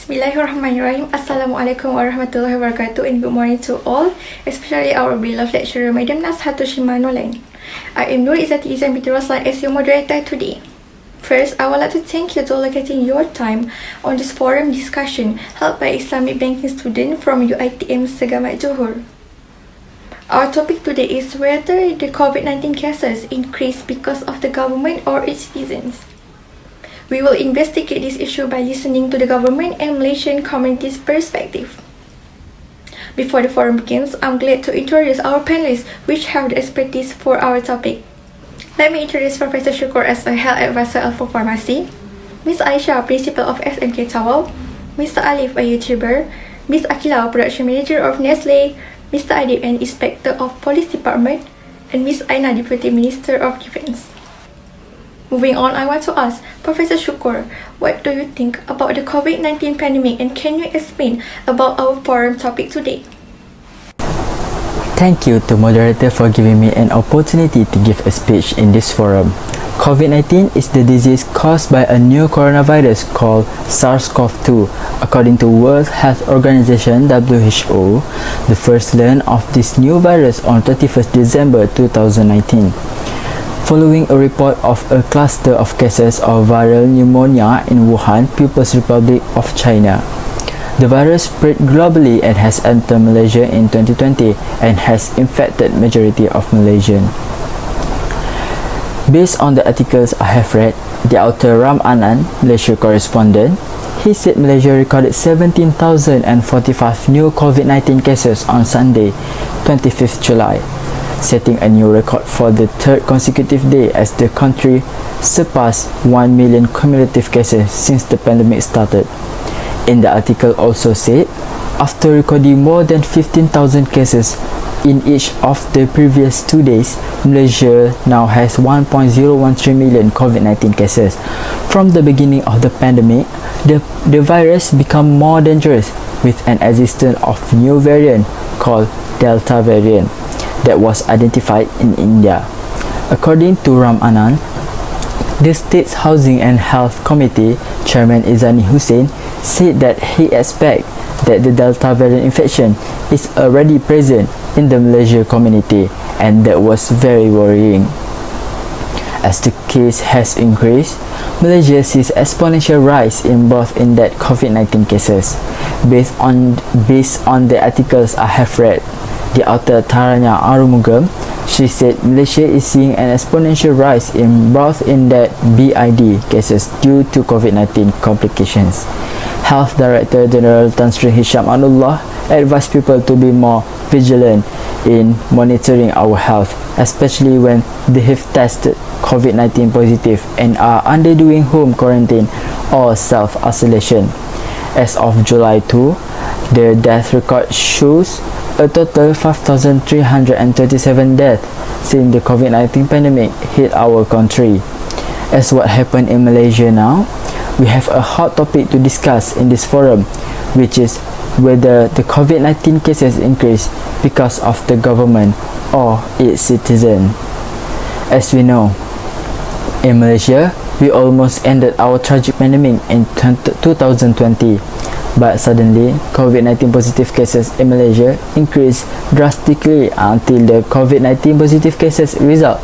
Bismillahirrahmanirrahim. Assalamualaikum warahmatullahi wabarakatuh and good morning to all, especially our beloved lecturer, Madam Nazhatulshima Nolan. I am Nur Izzati Izan binti Roslan as your moderator today. First, I would like to thank you for allocating your time on this forum discussion held by Islamic banking student from UiTM Segamat Johor. Our topic today is whether the COVID-19 cases increase because of the government or its citizens. We will investigate this issue by listening to the government and Malaysian community's perspective. Before the forum begins, I'm glad to introduce our panelists, which have the expertise for our topic. Let me introduce Professor SHUKOR as a Health Advisor for Pharmacy, Ms. Aisyah, Principal of SMK Tawau, Mr. ALIF, a YouTuber, Ms. AQEELA, Production Manager of Nestle, Mr. ADIB, an Inspector of Police Department, and Ms. Aiena, Deputy Minister of Defence. Moving on, I want to ask Professor SHUKOR, what do you think about the COVID-19 pandemic and can you explain about our forum topic today? Thank you to moderator for giving me an opportunity to give a speech in this forum. COVID-19 is the disease caused by a new coronavirus called SARS-CoV-2. According to World Health Organization (WHO), the first learned of this new virus on 31st December 2019. Following a report of a cluster of cases of viral pneumonia in Wuhan, People's Republic of China. The virus spread globally and has entered Malaysia in 2020 and has infected majority of Malaysians. Based on the articles I have read, the author RAHMAN, Malaysia correspondent, he said Malaysia recorded 17,045 new COVID-19 cases on Sunday, 25th July. Setting a new record for the third consecutive day as the country surpassed 1 million cumulative cases since the pandemic started. In the article also said, after recording more than 15,000 cases in each of the previous 2 days, Malaysia now has 1.013 million COVID-19 cases. From the beginning of the pandemic, the virus became more dangerous with an existence of new variant called Delta variant that was identified in India. According to RAHMAN, the State's Housing and Health Committee Chairman Izani Hussein said that he expects that the Delta variant infection is already present in the Malaysia community and that was very worrying. As the case has increased, Malaysia sees exponential rise in both in that COVID-19 cases. Based on the articles I have read, the author Taranya Arumugam, she said Malaysia is seeing an exponential rise in both in that BID cases due to COVID-19 complications. Health Director General Tan Sri Hisham Anullah advised people to be more vigilant in monitoring our health, especially when they have tested COVID-19 positive and are undergoing home quarantine or self-isolation. As of July 2, the death record shows a total 5,337 deaths since the COVID-19 pandemic hit our country. As what happened in Malaysia now, we have a hot topic to discuss in this forum, which is whether the COVID-19 cases increase because of the government or its citizen. As we know, in Malaysia, we almost ended our tragic pandemic in 2020. But suddenly, COVID-19 positive cases in Malaysia increased drastically until the COVID-19 positive cases result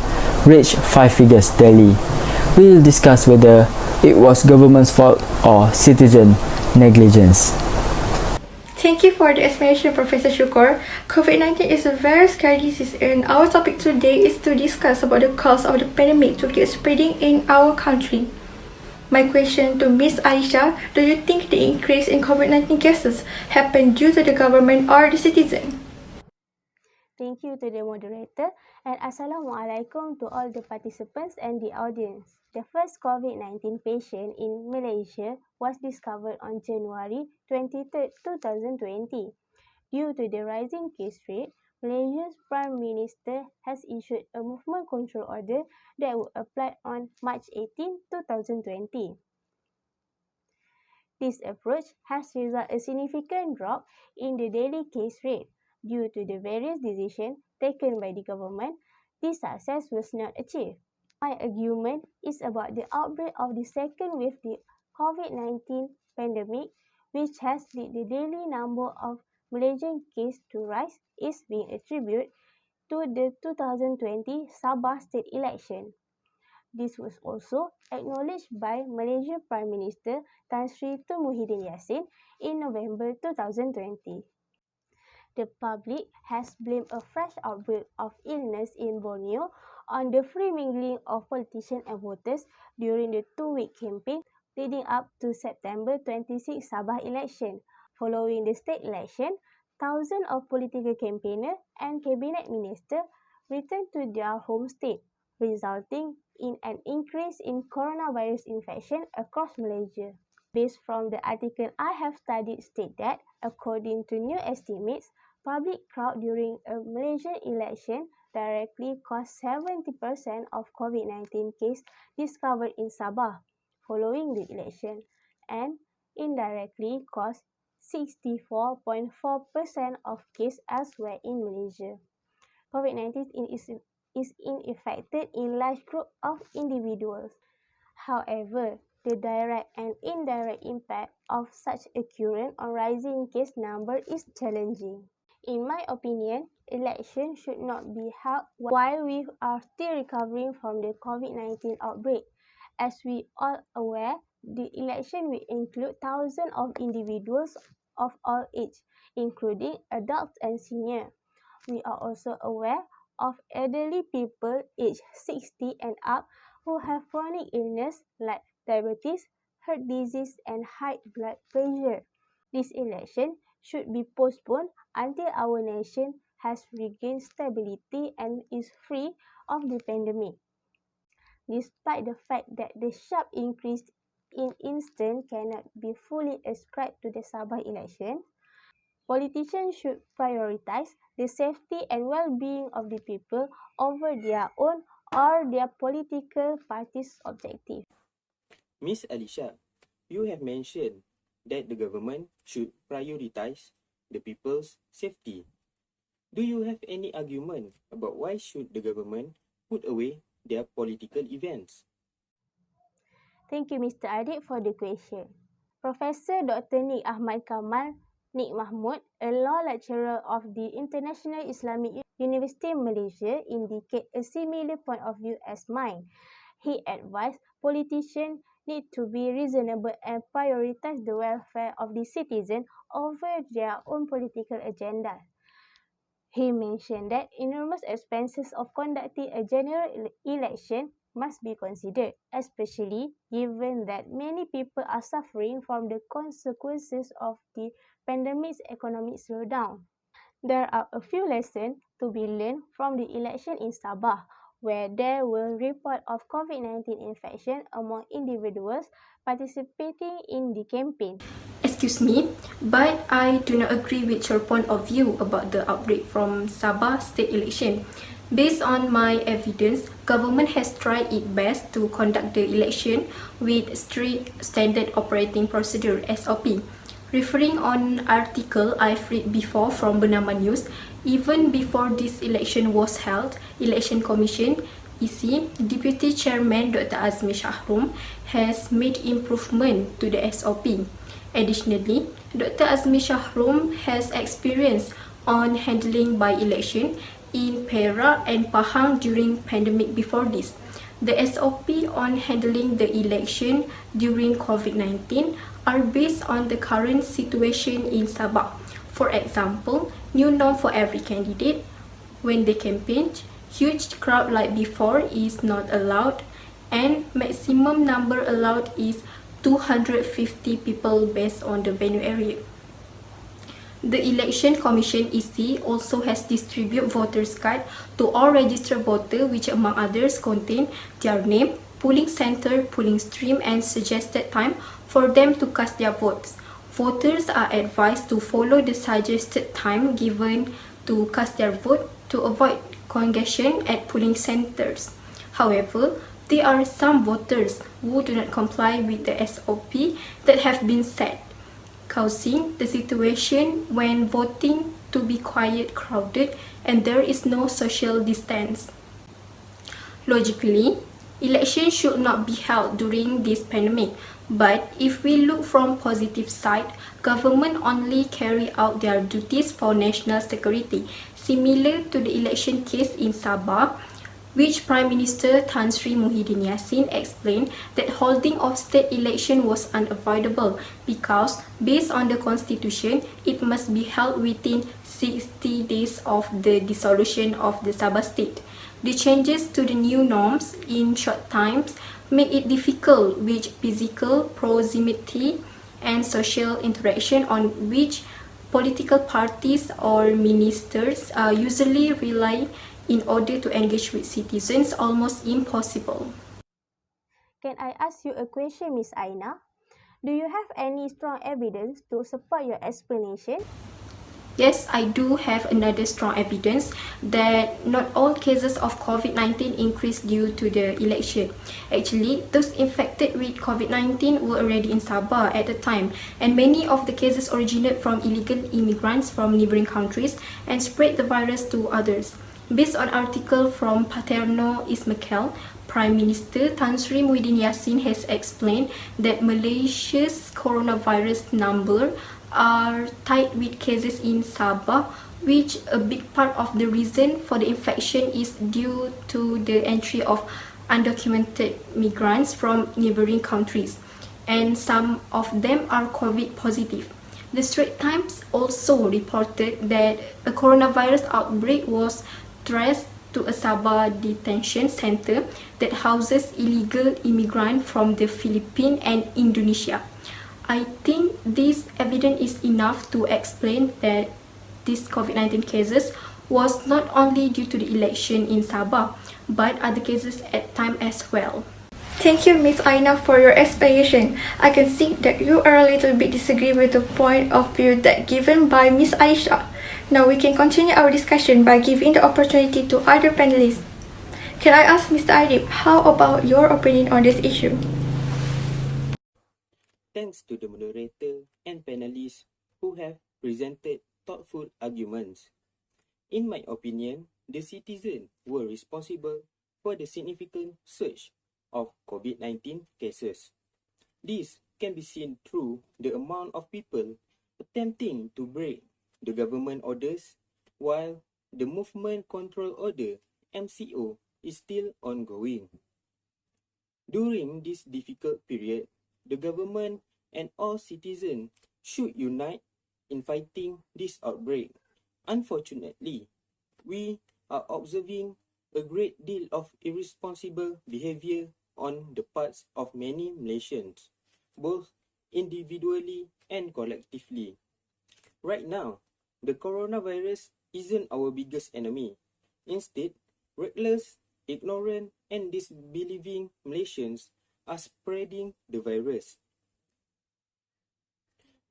reached 5 figures daily. We will discuss whether it was government's fault or citizen negligence. Thank you for the explanation, Professor SHUKOR. COVID-19 is a very scary disease and our topic today is to discuss about the cause of the pandemic to keep spreading in our country. My question to Ms. Aisyah, do you think the increase in COVID-19 cases happened due to the government or the citizen? Thank you to the moderator and Assalamualaikum to all the participants and the audience. The first COVID-19 patient in Malaysia was discovered on January 23, 2020. Due to the rising case rate, Malaysia's Prime Minister has issued a movement control order that will apply on March 18, 2020. This approach has resulted in a significant drop in the daily case rate. Due to the various decisions taken by the government, this success was not achieved. My argument is about the outbreak of the second wave of the COVID-19 pandemic, which has led the daily number of Malaysian cases to rise, is being attributed to the 2020 Sabah state election. This was also acknowledged by Malaysia Prime Minister Tan Sri Tun Muhyiddin Yassin in November 2020. The public has blamed a fresh outbreak of illness in Borneo on the free mingling of politicians and voters during the two-week campaign leading up to September 26 Sabah election. Following the state election, thousands of political campaigners and cabinet ministers returned to their home state, resulting in an increase in coronavirus infection across Malaysia. Based from the article I have studied state that, according to new estimates, public crowd during a Malaysian election directly caused 70% of COVID-19 cases discovered in Sabah following the election and indirectly caused 64.4% of cases elsewhere in Malaysia. COVID-19 is infected in large group of individuals. However, the direct and indirect impact of such occurrence on rising case number is challenging. In my opinion, election should not be held while we are still recovering from the COVID-19 outbreak. As we all aware, the election will include thousands of individuals of all ages, including adults and seniors. We are also aware of elderly people aged 60 and up who have chronic illness like diabetes, heart disease, and high blood pressure. This election should be postponed until our nation has regained stability and is free of the pandemic. Despite the fact that the sharp increase in incidence cannot be fully ascribed to the Sabah election, politicians should prioritize the safety and well-being of the people over their own or their political party's objective. Ms. ALESYA, you have mentioned that the government should prioritize the people's safety. Do you have any argument about why should the government put away their political events? Thank you, Mr. Adib, for the question. Professor Dr. Nik Ahmad Kamal Nik Mahmud, a law lecturer of the International Islamic University Malaysia, indicate a similar point of view as mine. He advised politicians need to be reasonable and prioritize the welfare of the citizen over their own political agenda. He mentioned that enormous expenses of conducting a general election must be considered, especially given that many people are suffering from the consequences of the pandemic's economic slowdown. There are a few lessons to be learned from the election in Sabah, where there were reports of COVID-19 infection among individuals participating in the campaign. Excuse me, but I do not agree with your point of view about the outbreak from Sabah state election. Based on my evidence, government has tried its best to conduct the election with strict standard operating procedure (SOP). Referring on article I've read before from Bernama News, even before this election was held, Election Commission EC Deputy Chairman Dr. Azmi Shahrum has made improvement to the SOP. Additionally, Dr. Azmi Shahrum has experience on handling by-election in Perak and Pahang during pandemic before this. The SOP on handling the election during COVID-19 are based on the current situation in Sabah. For example, new norm for every candidate. When they campaign, huge crowd like before is not allowed, and maximum number allowed is 250 people based on the venue area. The Election Commission EC also has distributed voters card to all registered voters, which among others contain their name, polling center, polling stream, and suggested time for them to cast their votes. Voters are advised to follow the suggested time given to cast their vote to avoid congestion at polling centers. However, there are some voters who do not comply with the SOP that have been set, causing the situation when voting to be quiet, crowded, and there is no social distance. Logically, elections should not be held during this pandemic, But if we look from positive side, government only carry out their duties for national security, similar to the election case in Sabah, which Prime Minister Tan Sri Muhyiddin Yassin explained that holding of state election was unavoidable because, based on the constitution, it must be held within 60 days of the dissolution of the Sabah state. The changes to the new norms in short times make it difficult with physical proximity and social interaction on which political parties or ministers usually rely in order to engage with citizens almost impossible. Can I ask you a question, Miss Aiena? Do you have any strong evidence to support your explanation? Yes, I do have another strong evidence that not all cases of COVID-19 increased due to the election. Actually, those infected with COVID-19 were already in Sabah at the time, and many of the cases originated from illegal immigrants from neighboring countries and spread the virus to others. Based on article from Paterno Ismail, Prime Minister Tan Sri Muhyiddin Yassin has explained that Malaysia's coronavirus number are tied with cases in Sabah, which a big part of the reason for the infection is due to the entry of undocumented migrants from neighboring countries, and some of them are COVID positive. The Straits Times also reported that a coronavirus outbreak was traced to a Sabah detention center that houses illegal immigrants from the Philippines and Indonesia. I think this evidence is enough to explain that these COVID-19 cases was not only due to the election in Sabah, but other cases at time as well. Thank you, Ms. Aiena, for your explanation. I can see that you are a little bit disagree with the point of view that given by Ms. Aisha. Now we can continue our discussion by giving the opportunity to other panelists. Can I ask Mr. ADIB, how about your opinion on this issue? Thanks to the moderator and panelists who have presented thoughtful arguments. In my opinion, the citizens were responsible for the significant surge of COVID-19 cases. This can be seen through the amount of people attempting to break the government orders while the Movement Control Order (MCO) is still ongoing. During this difficult period, the government and all citizens should unite in fighting this outbreak. Unfortunately, we are observing a great deal of irresponsible behavior on the parts of many Malaysians, both individually and collectively. Right now, the coronavirus isn't our biggest enemy. Instead, reckless, ignorant, and disbelieving Malaysians are spreading the virus.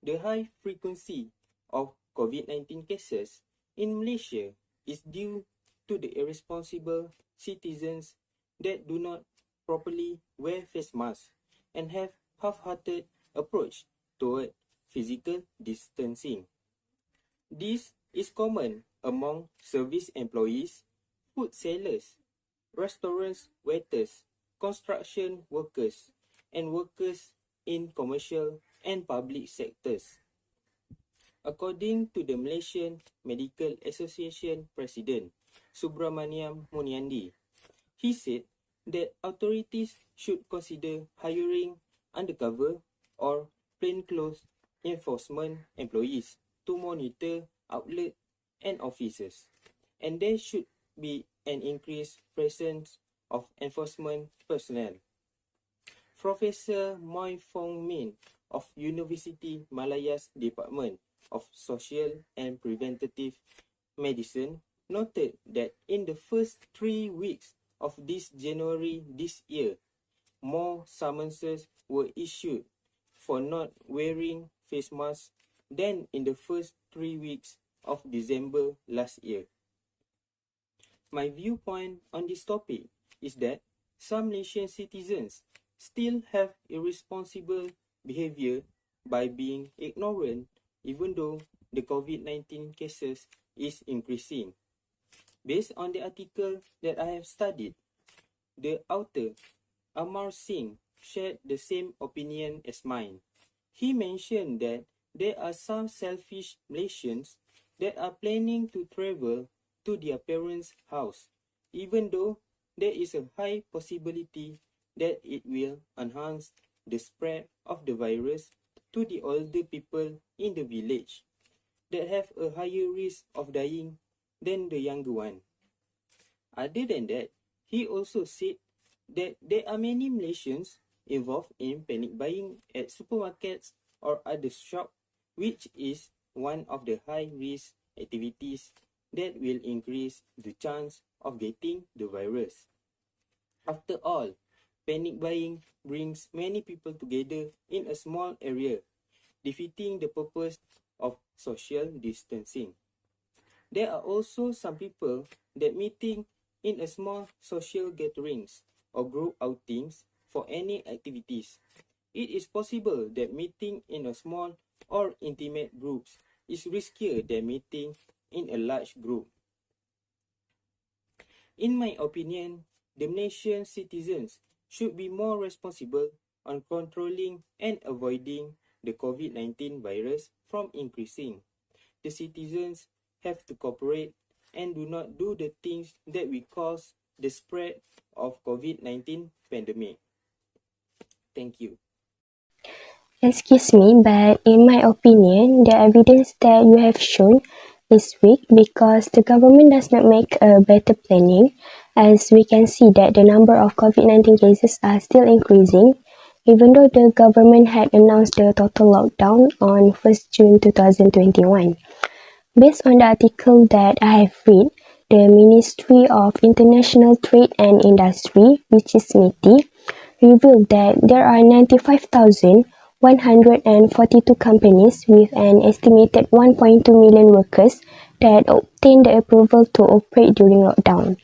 The high frequency of COVID-19 cases in Malaysia is due to the irresponsible citizens that do not properly wear face masks and have half-hearted approach toward physical distancing. This is common among service employees, food sellers, restaurants waiters, construction workers, and workers in commercial and public sectors. According to the Malaysian Medical Association President Subramaniam Muniandi, he said that authorities should consider hiring undercover or plainclothes enforcement employees to monitor outlets and offices, and there should be an increased presence of enforcement personnel. Professor Moy Fong Min of University Malaya's Department of Social and Preventative Medicine noted that in the first 3 weeks of this January this year, more summonses were issued for not wearing face masks than in the first 3 weeks of December last year. My viewpoint on this topic is that some Malaysian citizens still have irresponsible behavior by being ignorant even though the COVID-19 cases is increasing. Based on the article that I have studied, the author Amar Singh shared the same opinion as mine. He mentioned that there are some selfish Malaysians that are planning to travel to their parents' house, even though there is a high possibility that it will enhance the spread of the virus to the older people in the village that have a higher risk of dying than the younger one. Other than that, he also said that there are many Malaysians involved in panic buying at supermarkets or other shops, which is one of the high-risk activities that will increase the chance of getting the virus. After all, panic buying brings many people together in a small area, defeating the purpose of social distancing. There are also some people that meeting in a small social gatherings or group outings for any activities. It is possible that meeting in a small or intimate groups is riskier than meeting in a large group. In my opinion, the Malaysian citizens should be more responsible on controlling and avoiding the COVID-19 virus from increasing. The citizens have to cooperate and do not do the things that will cause the spread of COVID-19 pandemic. Thank you. Excuse me, but in my opinion, the evidence that you have shown is weak because the government does not make a better planning, as we can see that the number of COVID-19 cases are still increasing, even though the government had announced the total lockdown on 1st June 2021. Based on the article that I have read, the Ministry of International Trade and Industry, which is MITI, revealed that there are 95,142 companies with an estimated 1.2 million workers that obtained the approval to operate during lockdown.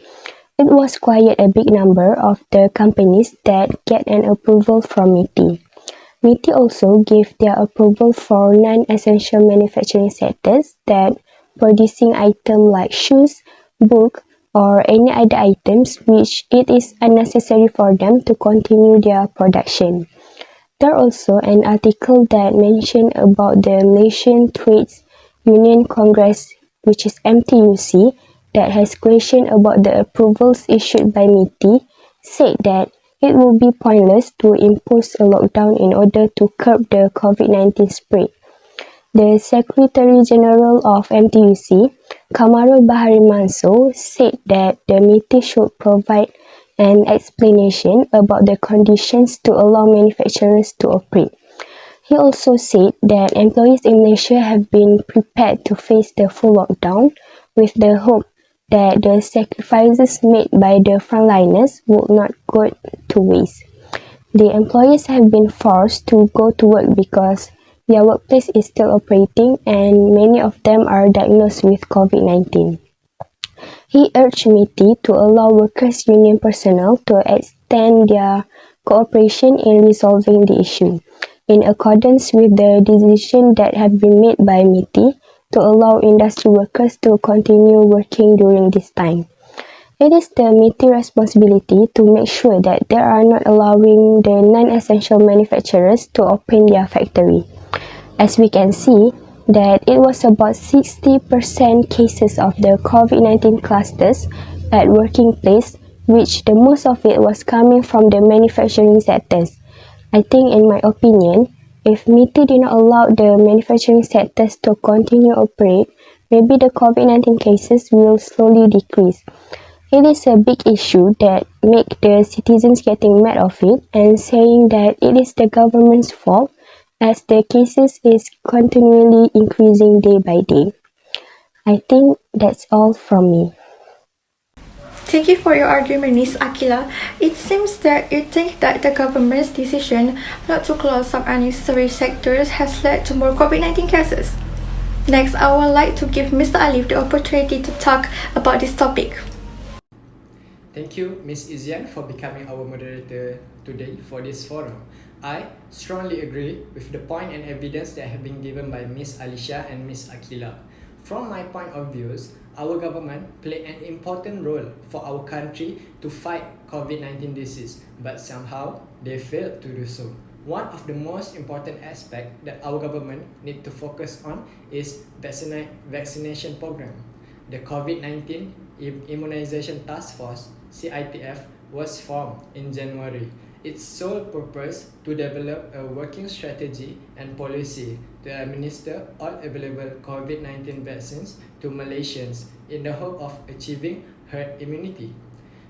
It was quite a big number of the companies that get an approval from MITI. MITI also gave their approval for non-essential manufacturing sectors that producing items like shoes, book, or any other items which it is unnecessary for them to continue their production. There also an article that mentioned about the Malaysian Trades Union Congress, which is MTUC, that has questioned about the approvals issued by MITI, said that it will be pointless to impose a lockdown in order to curb the COVID-19 spread. The Secretary General of MTUC, Kamarul Bahari Manso, said that the MITI should provide an explanation about the conditions to allow manufacturers to operate. He also said that employees in Malaysia have been prepared to face the full lockdown with the hope that the sacrifices made by the frontliners would not go to waste. The employees have been forced to go to work because their workplace is still operating and many of them are diagnosed with COVID-19. He urged MITI to allow workers' union personnel to extend their cooperation in resolving the issue, in accordance with the decision that have been made by MITI to allow industry workers to continue working during this time. It is the MITI responsibility to make sure that they are not allowing the non-essential manufacturers to open their factory. As we can see, that it was about 60% cases of the COVID-19 clusters at working place, which the most of it was coming from the manufacturing sectors. I think in my opinion, if MITI did not allow the manufacturing sectors to continue operate, maybe the COVID-19 cases will slowly decrease. It is a big issue that make the citizens getting mad of it and saying that it is the government's fault as the cases is continually increasing day by day. I think that's all from me. Thank you for your argument, Ms. AQEELA. It seems that you think that the government's decision not to close some unnecessary sectors has led to more COVID-19 cases. Next, I would like to give Mr. ALIF the opportunity to talk about this topic. Thank you, Ms. Izian, for becoming our moderator today for this forum. I strongly agree with the point and evidence that have been given by Ms. ALESYA and Ms. AQEELA. From my point of view, our government played an important role for our country to fight COVID-19 disease, but somehow they failed to do so. One of the most important aspects that our government need to focus on is vaccination program. The COVID-19 Immunization Task Force, CITF, was formed in January. Its sole purpose to develop a working strategy and policy to administer all available COVID-19 vaccines to Malaysians in the hope of achieving herd immunity.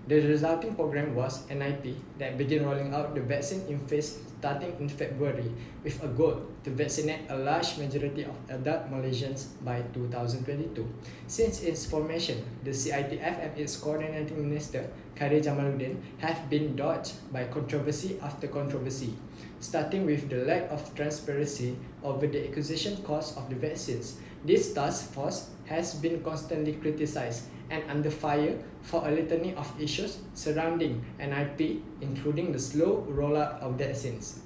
The resulting program was NIP that began rolling out the vaccine in phase starting in February with a goal to vaccinate a large majority of adult Malaysians by 2022. Since its formation, the CITF and its coordinating minister, Khairy Jamaluddin, have been dogged by controversy after controversy, starting with the lack of transparency over the acquisition cost of the vaccines. This task force has been constantly criticized and under fire for a litany of issues surrounding NIP, including the slow rollout of vaccines.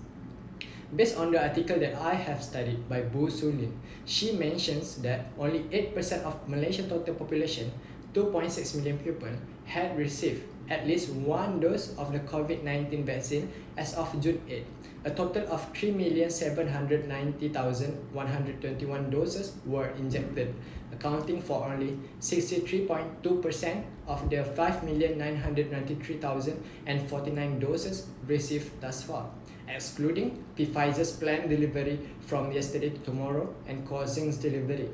Based on the article that I have studied by Bu Sulin, she mentions that only 8% of Malaysia's total population, 2.6 million people, had received at least one dose of the COVID-19 vaccine as of June 8. A total of 3,790,121 doses were injected, accounting for only 63.2% of the 5,993,049 doses received thus far, excluding Pfizer's planned delivery from yesterday to tomorrow and Causing's delivery,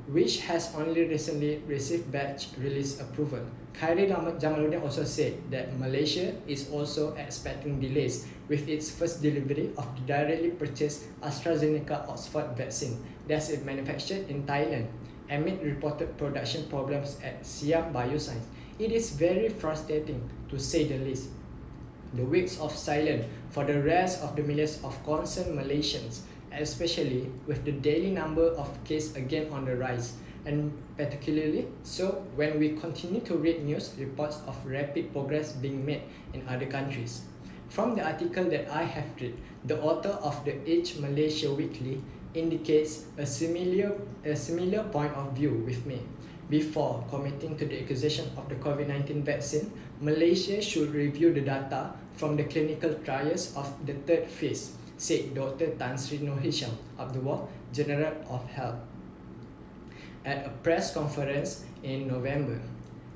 which has only recently received batch release approval. Khairy Jamaluddin also said that Malaysia is also expecting delays with its first delivery of the directly purchased AstraZeneca Oxford vaccine that is manufactured in Thailand amid reported production problems at Siam Bioscience. It is very frustrating to say the least. The weeks of silence for the rest of the millions of concerned Malaysians, especially with the daily number of cases again on the rise, and particularly so when we continue to read news reports of rapid progress being made in other countries. From the article that I have read, the author of the Age Malaysia Weekly indicates a similar point of view with me. Before committing to the acquisition of the COVID-19 vaccine, Malaysia should review the data from the clinical trials of the third phase, said Dr. Tan Sri Nur Hisham Abdullah, General of Health, at a press conference in November.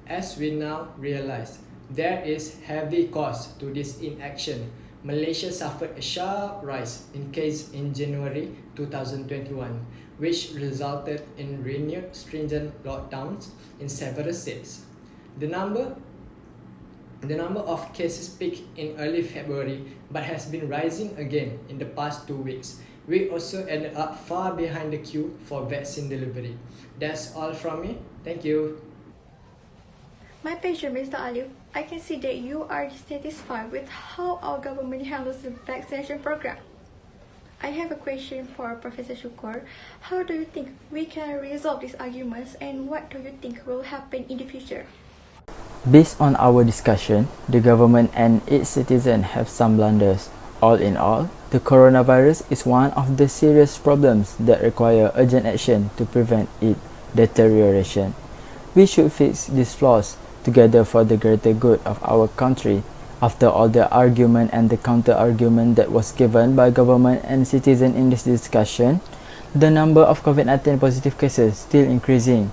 As we now realize, there is heavy cost to this inaction. Malaysia suffered a sharp rise in cases in January 2021, which resulted in renewed stringent lockdowns in several states. The number of cases peaked in early February but has been rising again in the past 2 weeks. We also ended up far behind the queue for vaccine delivery. That's all from me. Thank you. My pleasure, Mr. Alif. I can see that you are dissatisfied with how our government handles the vaccination program. I have a question for Professor SHUKOR. How do you think we can resolve these arguments, and what do you think will happen in the future? Based on our discussion, the government and its citizens have some blunders. All in all, the coronavirus is one of the serious problems that require urgent action to prevent its deterioration. We should fix these flaws together for the greater good of our country. After all the argument and the counter-argument that was given by government and citizens in this discussion, the number of COVID-19 positive cases still increasing.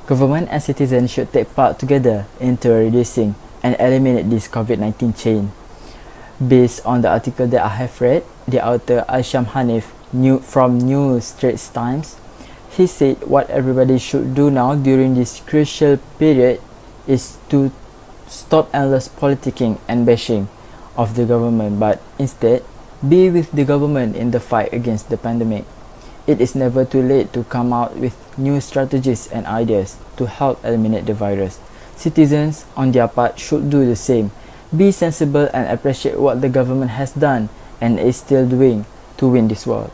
Government and citizens should take part together into reducing and eliminate this COVID-19 chain. Based on the article that I have read, the author Aisham Hanif from New Straits Times, he said what everybody should do now during this crucial period is to stop endless politicking and bashing of the government, but instead be with the government in the fight against the pandemic. It is never too late to come out with new strategies and ideas to help eliminate the virus. Citizens, on their part, should do the same. Be sensible and appreciate what the government has done and is still doing to win this war.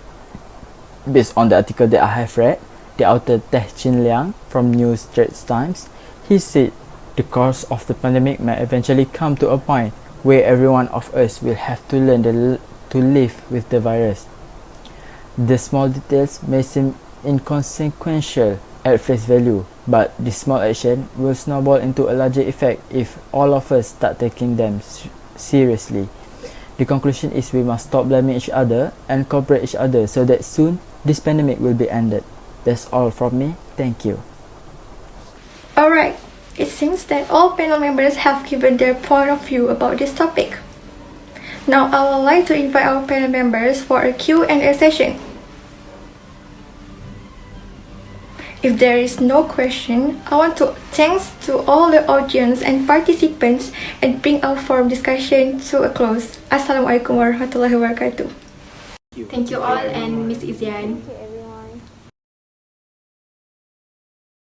Based on the article that I have read, the author Teh Chin Liang from New Straits Times, he said the course of the pandemic may eventually come to a point where every one of us will have to learn to live with the virus. The small details may seem inconsequential at face value, but this small action will snowball into a larger effect if all of us start taking them seriously. The conclusion is we must stop blaming each other and cooperate each other so that soon this pandemic will be ended. That's all from me. Thank you. Alright, it seems that all panel members have given their point of view about this topic. Now I would like to invite our panel members for a Q&A session. If there is no question, I want to thanks to all the audience and participants and bring our forum discussion to a close. Assalamualaikum warahmatullahi wabarakatuh. Thank you all and Miss Izian.